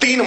3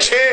6।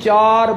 4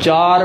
4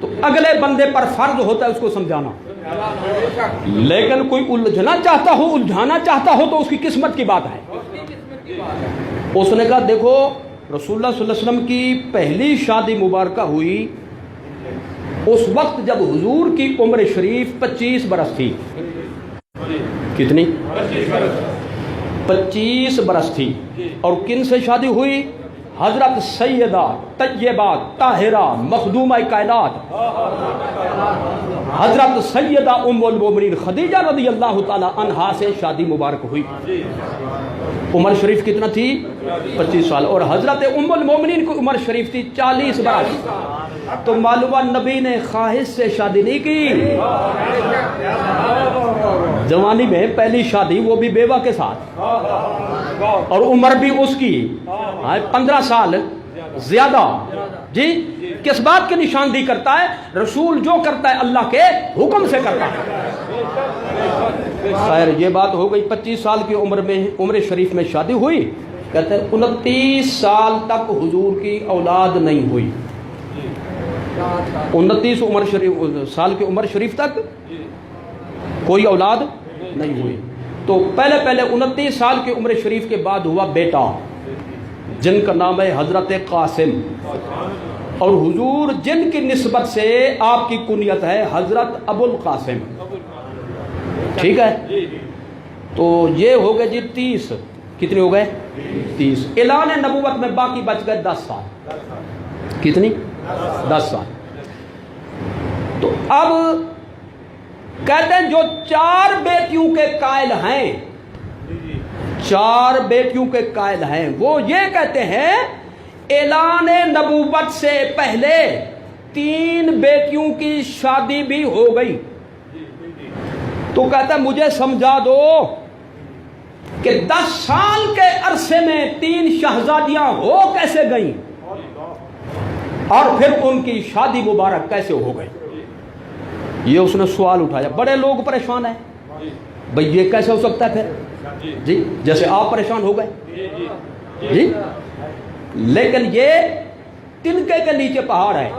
تو اگلے بندے پر فرض ہوتا ہے اس کو سمجھانا. لیکن کوئی الجھنا چاہتا ہو, الجھانا چاہتا ہو تو اس کی قسمت کی بات ہے. اس نے کہا دیکھو رسول اللہ صلی اللہ علیہ وسلم کی پہلی شادی مبارکہ ہوئی اس وقت جب حضور کی عمر شریف 25 برس تھی. کتنی؟ 25 برس تھی. اور کن سے شادی ہوئی؟ حضرت سیدہ طیبہ طاہرہ مخدومہ کائنات حضرت سیدہ ام المومنین خدیجہ رضی اللہ تعالی عنہا سے شادی مبارک ہوئی. عمر شریف کتنا تھی؟ 25 سال. اور حضرت ام المومنین کی عمر شریف تھی 40 برس. تو معلومہ نبی نے خواہش سے شادی نہیں کی. جوانی میں پہلی شادی وہ بھی بیوہ کے ساتھ, اور عمر بھی اس کی 15 سال زیادہ. جی کس بات کی نشاندہی کرتا ہے؟ رسول جو کرتا ہے اللہ کے حکم سے کرتا ہے. خیر یہ بات ہو گئی. 25 سال کی عمر میں عمر شریف میں شادی ہوئی. کہتے ہیں 29 سال تک حضور کی اولاد نہیں ہوئی. 29 سال کی عمر شریف تک کوئی اولاد نہیں ہوئی. تو پہلے 29 سال کی عمر شریف کے بعد ہوا بیٹا جن کا نام ہے حضرت قاسم. اور حضور جن کی نسبت سے آپ کی کنیت ہے حضرت ابو القاسم. ٹھیک ہے. تو یہ ہو گئے جی 30. کتنے ہو گئے؟ 30. اعلان نبوت میں باقی بچ گئے 10 سال. کتنی؟ 10 سال. تو اب کہتے ہیں جو 4 بیٹیوں کے قائل ہیں, 4 بیٹیوں کے قائل ہیں, وہ یہ کہتے ہیں اعلان نبوت سے پہلے 3 بیٹیوں کی شادی بھی ہو گئی. تو کہتا ہے مجھے سمجھا دو کہ 10 سال کے عرصے میں 3 شہزادیاں ہو کیسے گئیں اور پھر ان کی شادی مبارک کیسے ہو گئی. یہ اس نے سوال اٹھایا. بڑے لوگ پریشان ہیں بھئی یہ کیسے ہو سکتا ہے پھر, جی جیسے آپ پریشان ہو گئے. جی لیکن یہ تنکے کے نیچے پہاڑ ہے.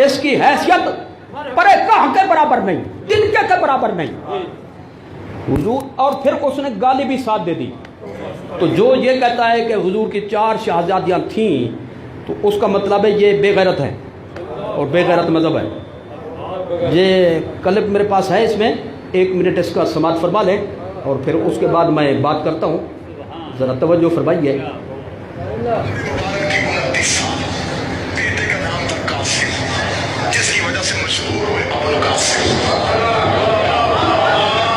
اس کی حیثیت پرے کہاں کے برابر نہیں, تنکے کے برابر نہیں. حضور اور پھر اس نے گالی بھی ساتھ دے دی. تو جو یہ کہتا ہے کہ حضور کی 4 شہزادیاں تھیں تو اس کا مطلب ہے یہ بے غیرت ہے اور بے غیرت مذہب ہے. یہ کلپ میرے پاس ہے, اس میں 1 منٹ اس کا سماعت فرما لیں اور پھر اس کے بعد میں بات کرتا ہوں. ذرا توجہ فرمائیے. بیٹے کا نام تھا قاسم, جس کی وجہ سے مشہور ہوئے ابو القاسم.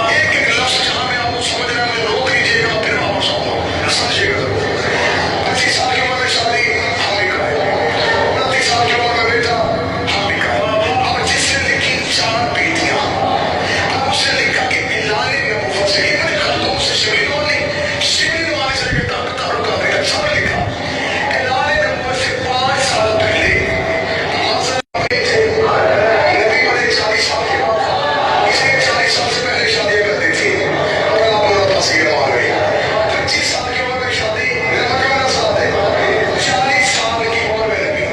ایک لفظ جہاں میں آپ کو سمجھ رہا میں روک لیجیے گا پھر واپس آؤں گا, سمجھیے گا ضرور. 25 سال کی عمر میں شادی ہم بھی کرائے, 29 سال کی عمر میں بیٹا ہم بھی کرائے. اب جس نے لکھی 4 بیٹیاں, اب اس نے لکھا کہ اعلان نبوت سے یہ میں خطوں سے شبیل والی سے لے کے تعلقات ہے سب لکھا. اعلان نبوت سے 5 سال پہلے نبی بڑے 40 سال کے بعد اسے 40 سال سے پہلے شادیاں کرتی تھی. اور آپ بہت پسیر آ گئی. 25 سال کی عمر میں شادی میرا مجموعہ ساتھ ہے. 40 سال کی عمر میں نبی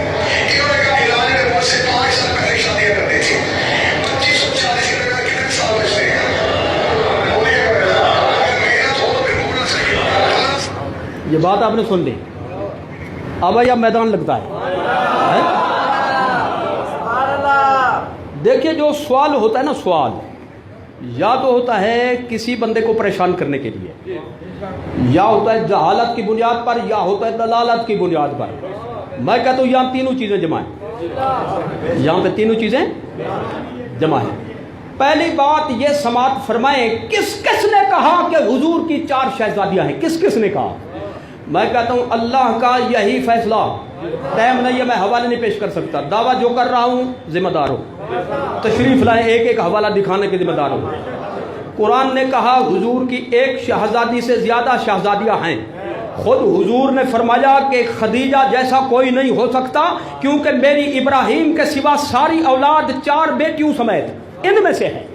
انہوں نے کہا اعلان نبوت سے 5 سال پہلے شادیاں کرتی تھی. 25 اور 40 کے درمیان کتنے سال بچتے ہیں؟ یہ بات آپ نے سن لی. اب یا میدان لگتا ہے. دیکھیے جو سوال ہوتا ہے نا, سوال یا تو ہوتا ہے کسی بندے کو پریشان کرنے کے لیے, یا ہوتا ہے جہالت کی بنیاد پر, یا ہوتا ہے دلالت کی بنیاد پر. میں کہتا ہوں یہاں تینوں چیزیں جمع ہیں, یہاں پہ تینوں چیزیں جمع ہیں. پہلی بات یہ سماعت فرمائیں, کس کس نے کہا کہ حضور کی 4 شہزادیاں ہیں؟ کس کس نے کہا؟ میں کہتا ہوں اللہ کا یہی فیصلہ. ٹائم نہیں ہے, میں حوالے نہیں پیش کر سکتا. دعویٰ جو کر رہا ہوں ذمہ دار ہوں. تشریف لائیں, ایک حوالہ دکھانے کے ذمہ دار ہوں. قرآن نے کہا حضور کی 1 شہزادی سے زیادہ شہزادیاں ہیں. خود حضور نے فرمایا کہ خدیجہ جیسا کوئی نہیں ہو سکتا کیونکہ میری ابراہیم کے سوا ساری اولاد 4 بیٹیوں سمیت ان میں سے ہے.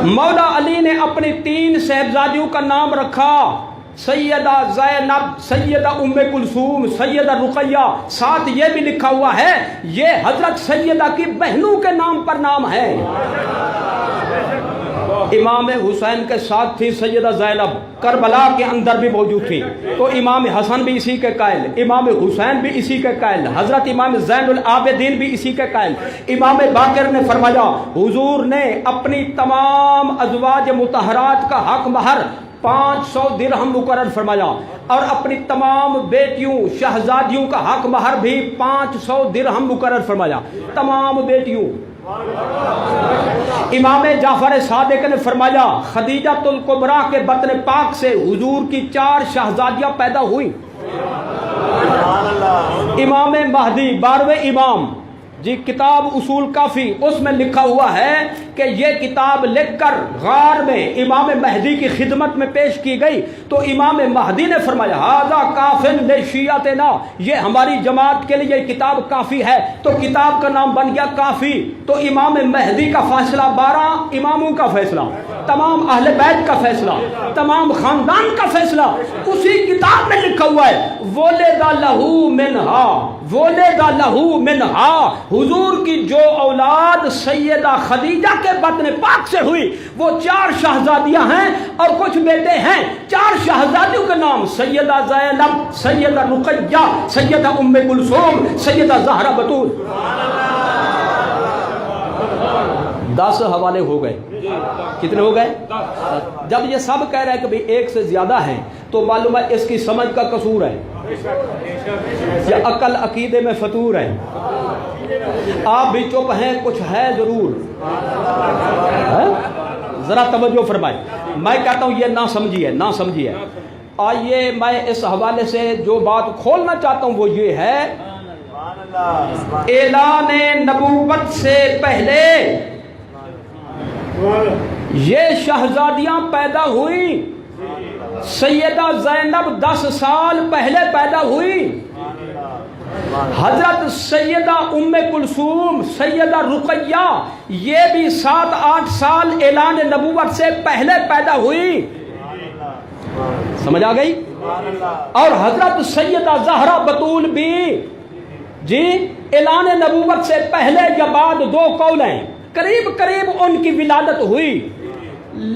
مولا علی نے اپنی 3 صاحبزادیوں کا نام رکھا سیدہ زینب، سیدہ ام کلثوم، سیدہ رقیہ، ساتھ یہ بھی لکھا ہوا ہے یہ حضرت سیدہ کی بہنوں کے نام پر نام ہے۔ امام حسین کے ساتھ تھی سیدہ زینب، کربلا کے اندر بھی موجود تھی، تو امام حسن بھی اسی کے قائل، امام حسین بھی اسی کے قائل، حضرت امام زین العابدین بھی اسی کے قائل۔ امام باقر نے فرمایا حضور نے اپنی تمام ازواج مطہرات کا حق مہر 500 درہم مقرر فرمایا، اور اپنی تمام بیٹیوں شہزادیوں کا حق مہر بھی 500 درہم مقرر فرمایا، تمام بیٹیوں۔ امام جعفر صادق نے فرمایا خدیجۃ الکبریٰ کے بطن پاک سے حضور کی 4 شہزادیاں پیدا ہوئیں۔ امام مہدی 12ویں امام جی کتاب اصول کافی، اس میں لکھا ہوا ہے کہ یہ کتاب لکھ کر غار میں امام مہدی کی خدمت میں پیش کی گئی، تو امام مہدی نے فرمایا ھذا کافٍ لشیعتنا، یہ ہماری جماعت کے لیے یہ کتاب کافی ہے، تو کتاب کا نام بن گیا کافی۔ تو امام مہدی کا فیصلہ 12 اماموں کا فیصلہ، تمام اہل بیت کا فیصلہ، تمام خاندان کا فیصلہ اسی کتاب میں لکھا ہوا ہے۔ وولد لہ منہا، وولد لہ منہا، حضور کی جو اولاد سیدہ خدیجہ کے بطن پاک سے ہوئی وہ 4 شہزادیاں ہیں اور کچھ بیٹے ہیں۔ 4 شہزادیوں کے نام سیدہ زینب، سیدہ رقیہ، سیدہ ام کلثوم، سیدہ زہرا بتول۔ 10 حوالے ہو گئے، کتنے ہو گئے؟ جب یہ سب کہہ رہے ہیں کہ بھئی ایک سے زیادہ ہیں تو معلوم ہے اس کی سمجھ کا قصور ہے یا عقل عقیدے میں فطور ہے۔ آپ بھی چپ ہیں، کچھ ہے ضرور، ذرا توجہ فرمائیں۔ میں کہتا ہوں یہ نہ سمجھیے، نہ سمجھیے۔ آئیے میں اس حوالے سے جو بات کھولنا چاہتا ہوں وہ یہ ہے اعلان نبوت سے پہلے یہ شہزادیاں پیدا ہوئی۔ سیدہ زینب 10 سال پہلے پیدا ہوئی، حضرت سیدہ ام کلثوم، سیدہ رقیہ یہ بھی 7-8 سال اعلان نبوت سے پہلے پیدا ہوئی، سمجھ آ گئی؟ اور حضرت سیدہ زہرا بتول بھی جی اعلان نبوت سے پہلے یا بعد 2 قول ہیں، قریب قریب ان کی ولادت ہوئی،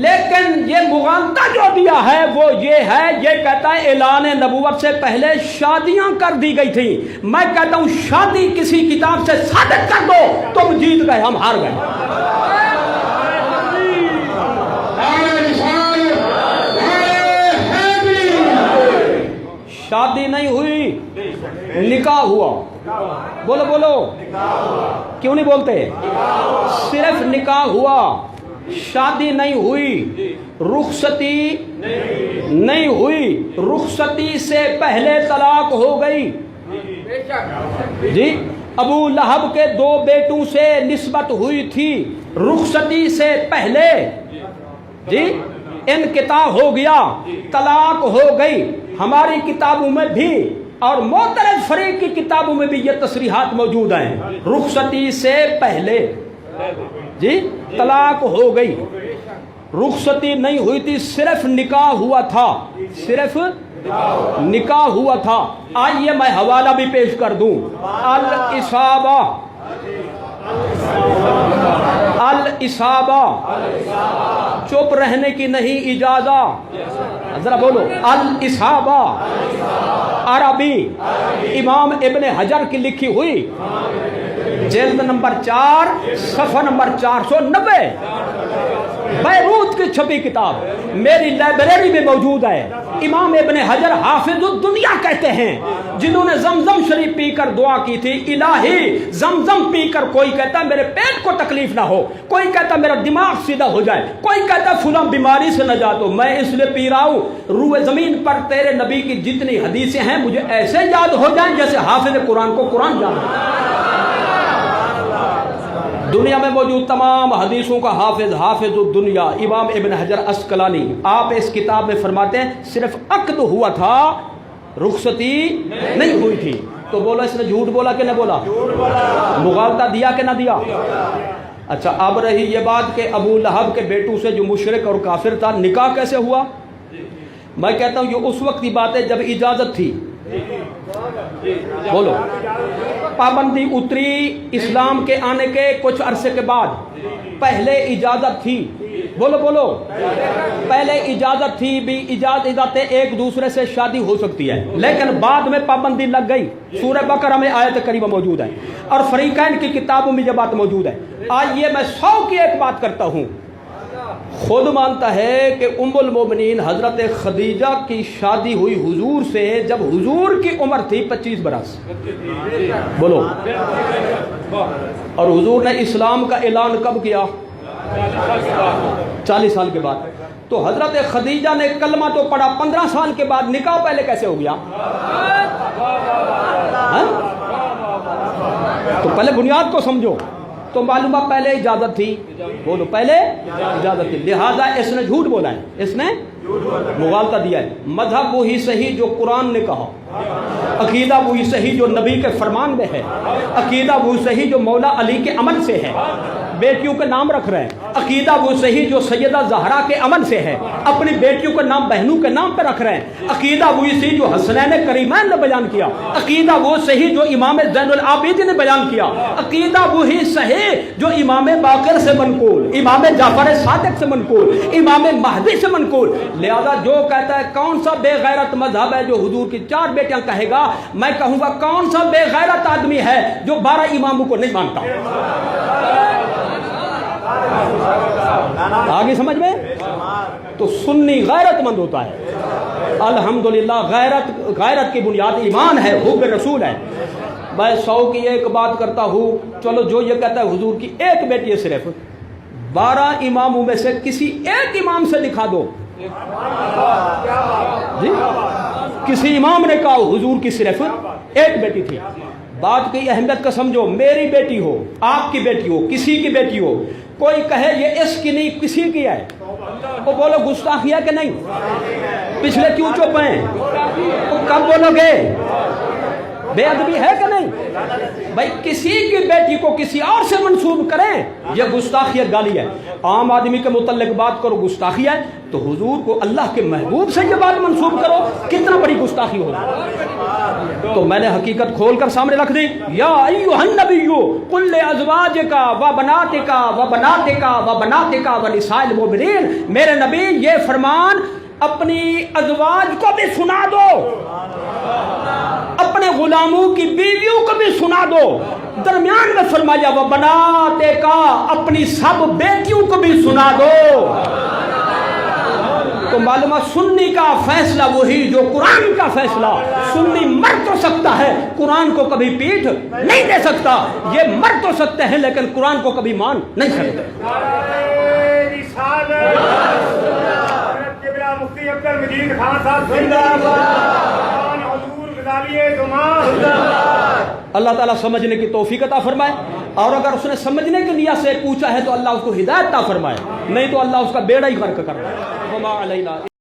لیکن یہ مغالطہ جو دیا ہے وہ یہ ہے، یہ کہتا ہے اعلان نبوت سے پہلے شادیاں کر دی گئی تھی۔ میں کہتا ہوں شادی کسی کتاب سے ثابت کر دو، تم جیت گئے، ہم ہار گئے۔ شادی نہیں ہوئی، نکاح ہوا۔ بولو بولو، کیوں نہیں بولتے؟ صرف نکاح ہوا، شادی نہیں ہوئی، رخصتی نہیں ہوئی، رخصتی سے پہلے طلاق ہو گئی۔ جی ابو لہب کے 2 بیٹوں سے نسبت ہوئی تھی، رخصتی سے پہلے جی انقطاع ہو گیا، طلاق ہو گئی۔ ہماری کتابوں میں بھی اور معترض فریق کی کتابوں میں بھی یہ تصریحات موجود ہیں، رخصتی سے پہلے جی طلاق ہو گئی، رخصتی نہیں ہوئی تھی، صرف نکاح ہوا تھا، صرف نکاح ہوا تھا۔ آئیے میں حوالہ بھی پیش کر دوں، الاصابہ، الاصابہ، چپ رہنے کی نہیں اجازت، ذرا بولو، الاصابہ عربی امام ابن حجر کی لکھی ہوئی، جلد نمبر 4 صفحہ نمبر 490، بیروت کی چھپی کتاب میری لائبریری میں موجود ہے۔ امام ابن حجر حافظ الدنیا کہتے ہیں، جنہوں نے زمزم شریف پی کر دعا کی تھی، الہی زمزم پی کر کوئی کہتا ہے میرے پیٹ کو تکلیف نہ ہو، کوئی کہتا ہے میرا دماغ سیدھا ہو جائے، کوئی کہتا ہے فلاں بیماری سے نجات ہو، میں اس لیے پی رہا ہوں روئے زمین پر تیرے نبی کی جتنی حدیثیں ہیں مجھے ایسے یاد ہو جائیں جیسے حافظ قرآن کو قرآن جانا۔ دنیا میں موجود تمام حدیثوں کا حافظ الدنیا امام ابن حجر عسقلانی، آپ اس کتاب میں فرماتے ہیں صرف عقد ہوا تھا، رخصتی نہیں ہوئی تھی۔ تو بولو اس نے جھوٹ بولا کہ نہ بولا؟ مغالطہ دیا کہ نہ دیا؟ اچھا اب رہی یہ بات کہ ابو لہب کے بیٹوں سے جو مشرک اور کافر تھا، نکاح کیسے ہوا؟ میں کہتا ہوں یہ اس وقت کی بات ہے جب اجازت تھی. بولو. پابندی اتری اسلام کے آنے کے کچھ عرصے کے بعد. پہلے اجازت تھی. بولو بولو. پہلے اجازت تھی بھی, اجازت ایک دوسرے سے شادی ہو سکتی ہے, لیکن بعد میں پابندی لگ گئی. سورہ بقرہ میں آیت کریمہ موجود ہے اور فریقین کی کتابوں میں یہ بات موجود ہے. آئیے میں 100 کی ایک بات کرتا ہوں. خود مانتا ہے کہ ام المومنین حضرت خدیجہ کی شادی ہوئی حضور سے جب حضور کی عمر تھی 25 برس. بولو. اور حضور نے اسلام کا اعلان کب کیا؟ 40 سال کے بعد. تو حضرت خدیجہ نے کلمہ تو پڑھا 15 سال کے بعد, نکاح پہلے کیسے ہو گیا؟ تو پہلے بنیاد کو سمجھو. تو معلومہ پہلے اجازت تھی. بولو. پہلے اجازت تھی, لہذا اس نے جھوٹ بولا ہے, اس نے مغالطہ دیا ہے. مذہب وہی صحیح جو قرآن نے کہا, عقیدہ وہی صحیح جو نبی کے فرمان میں ہے, عقیدہ وہی صحیح جو مولا علی کے عمل سے ہے, بیٹیوں کے نام رکھ رہے ہیں. عقیدہ وہ صحیح جو سیدہ زہرا کے عمل سے ہے, اپنی بیٹیوں کے نام بہنوں کے نام پہ رکھ رہے ہیں. عقیدہ وہی صحیح جو حسنین کریمین نے بیان کیا, عقیدہ وہ صحیح جو امام زین العابدین نے بیان کیا, عقیدہ وہی صحیح جو امام باقر سے منقول, امام جعفر صادق سے منقول, امام مہدی سے منقول. لہذا جو کہتا ہے کون سا بے غیرت مذہب ہے جو حضور کی 4 بیٹیاں کہے گا, میں کہوں گا کون سا بے غیرت آدمی ہے جو 12 اماموں کو نہیں مانتا. آگے سمجھ میں. تو سنی غیرت مند ہوتا ہے. الحمدللہ غیرت کی بنیاد ایمان ہے, حب رسول ہے. میں 100 کی ایک بات کرتا ہوں. چلو جو یہ کہتا ہے حضور کی ایک بیٹی ہے, صرف 12 اماموں میں سے کسی ایک امام سے دکھا دو جی, کسی امام نے کہا حضور کی صرف ایک بیٹی تھی. بات کی اہمیت کا سمجھو. میری بیٹی ہو, آپ کی بیٹی ہو, کسی کی بیٹی ہو, کوئی کہے یہ اس کی نہیں کسی کی ہے, تو بولو گستاخی ہے کہ نہیں؟ پچھلے کیوں چپ ہیں؟ تو کب بولو گے؟ بے ادبی ہے کہ نہیں؟ بھائی کسی کی بیٹی کو کسی اور سے منسوب کریں, یہ گستاخی ہے, گالی ہے. عام آدمی کے متعلق بات کرو گستاخی ہے, تو حضور کو اللہ کے محبوب سے یہ بات منسوب کرو, کتنا بڑی گستاخی ہوگی. تو میں نے حقیقت کھول کر سامنے رکھ دی. یا ایھا النبی قل لازواجک و بناتک و بناتک و بناتک و نساء المؤمنین, میرے نبی یہ فرمان اپنی ازواج کو بھی سنا دو, اپنے غلاموں کی بیویوں کو بھی سنا دو. درمیان میں فرمایا وہ بناتے کا, اپنی سب بیٹیوں کو بھی سنا دو. تو معلومہ سنی کا فیصلہ وہی جو قرآن کا فیصلہ. سنی مر تو سکتا ہے, قرآن کو کبھی پیٹھ نہیں دے سکتا. یہ مر تو سکتے ہیں لیکن قرآن کو کبھی مان نہیں سکتے. مفتی عبد المجید خان صاحب زندہ باد. اللہ تعالیٰ سمجھنے کی توفیق عطا فرمائے, اور اگر اس نے سمجھنے کے لیے سے پوچھا ہے تو اللہ اس کو ہدایت عطا فرمائے, نہیں تو اللہ اس کا بیڑا ہی غرق کر رہا ہے.